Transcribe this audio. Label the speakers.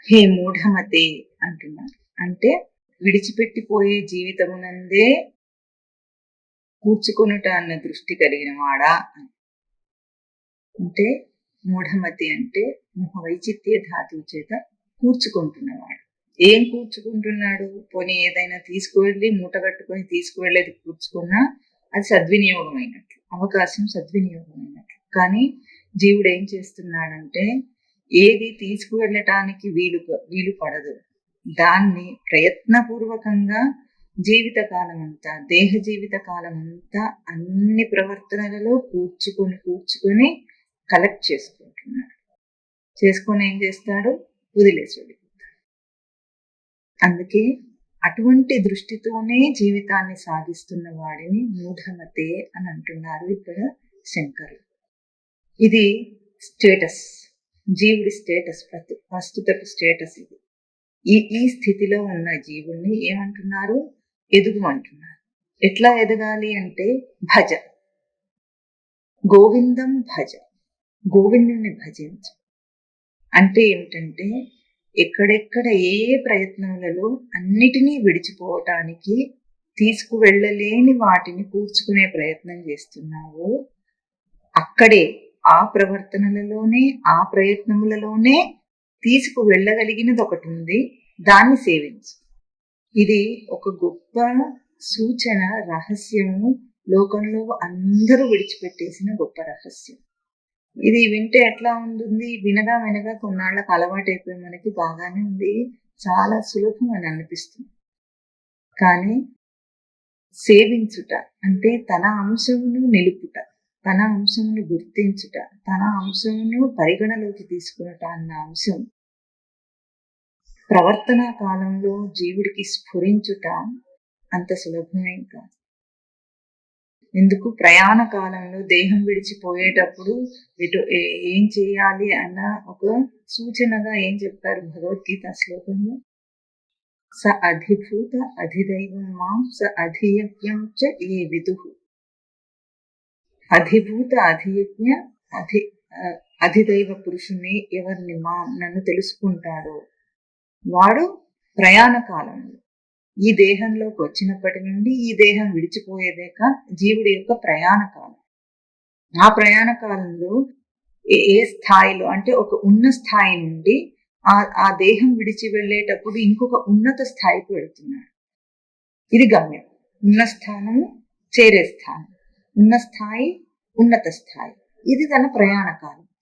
Speaker 1: హే మూఢమతే అంటున్నారు. అంటే విడిచిపెట్టిపోయే జీవితమునందే కూర్చుకొనుట అన్న దృష్టి కలిగిన వాడా అని. అంటే మూఢమతి అంటే వైచిత్య ధాతువు చేత కూర్చుకుంటున్నవాడు. ఏం కూర్చుకుంటున్నాడు? పోనీ ఏదైనా తీసుకువెళ్ళి మూట కట్టుకొని తీసుకువెళ్ళేది కూర్చుకున్నా అది సద్వినియోగం అయినట్లు, అవకాశం సద్వినియోగం అయినట్లు. కానీ జీవుడు ఏం చేస్తున్నాడంటే ఏది తీసుకువెళ్ళటానికి వీలు పడదు దాన్ని ప్రయత్నపూర్వకంగా జీవితకాలం అంతా, దేహ జీవిత కాలం అంతా అన్ని ప్రవర్తనలలో కూర్చుకొని కలెక్ట్ చేసుకుంటున్నాడు. చేసుకొని ఏం చేస్తాడు? వదిలేసి వెళ్ళిపోతాడు. అందుకే అటువంటి దృష్టితోనే జీవితాన్ని సాగిస్తున్న వాడిని మూఢమతే అని అంటున్నారు ఇక్కడ శంకరులు. ఇది స్టేటస్, జీవుడి స్టేటస్, ప్రస్తుతపు స్టేటస్ ఇది. ఈ స్థితిలో ఉన్న జీవుణ్ణి ఏమంటున్నారు? ఎదుగుమంటున్నారు. ఎట్లా ఎదగాలి అంటే భజ, గోవిందం భజ, గోవిందుని భజించు. అంటే ఏమిటంటే ఎక్కడెక్కడ ఏ ప్రయత్నములలో అన్నిటినీ విడిచిపోవటానికి తీసుకువెళ్ళలేని వాటిని కూర్చుకునే ప్రయత్నం చేస్తున్నావో అక్కడే ఆ ప్రవర్తనలలోనే, ఆ ప్రయత్నములలోనే తీసుకువెళ్ళగలిగినది ఒకటి ఉంది, దాన్ని సేవించు. ఇది ఒక గొప్ప సూచన, రహస్యము. లోకంలో అందరూ విడిచిపెట్టేసిన గొప్ప రహస్యం. ఇది వింటే ఎట్లా ఉంటుంది? వినగా కొన్నాళ్ళకు అలవాటైపోయి మనకి బాగానే ఉంది, చాలా సులభం అని అనిపిస్తుంది. కానీ సేవించుట అంటే తన అంశమును నిలుపుట, తన అంశమును గుర్తించుట, తన అంశమును పరిగణలోకి తీసుకున్నట అన్న అంశం ప్రవర్తనా కాలంలో జీవుడికి స్ఫురించుట అంత సులభమే కాదు. ఎందుకు? ప్రయాణ కాలంలో దేహం విడిచిపోయేటప్పుడు ఏం చేయాలి అన్న ఒక సూచనగా ఏం చెప్పారు భగవద్గీత శ్లోకంలో? స అధిభూత అధిదైవం మాం స అధియజ్ఞం చ ఏ విదుః. అధిభూత అధియజ్ఞ అధిదైవ పురుషుని ఎవరిని నన్ను తెలుసుకుంటాడో వాడు ప్రయాణ కాలంలో, ఈ దేహంలోకి వచ్చినప్పటి నుండి ఈ దేహం విడిచిపోయేదేక జీవుడి యొక్క ప్రయాణ కాలం. ఆ ప్రయాణ కాలంలో ఏ స్థాయిలో అంటే ఒక ఉన్న స్థాయి నుండి ఆ దేహం విడిచి వెళ్ళేటప్పుడు ఇంకొక ఉన్నత స్థాయికి వెళుతున్నాడు. ఇది గమ్యం. ఉన్న స్థానము చేరే స్థానం, ఉన్న స్థాయి ఉన్నత స్థాయి. ఇది తన ప్రయాణ కాలం.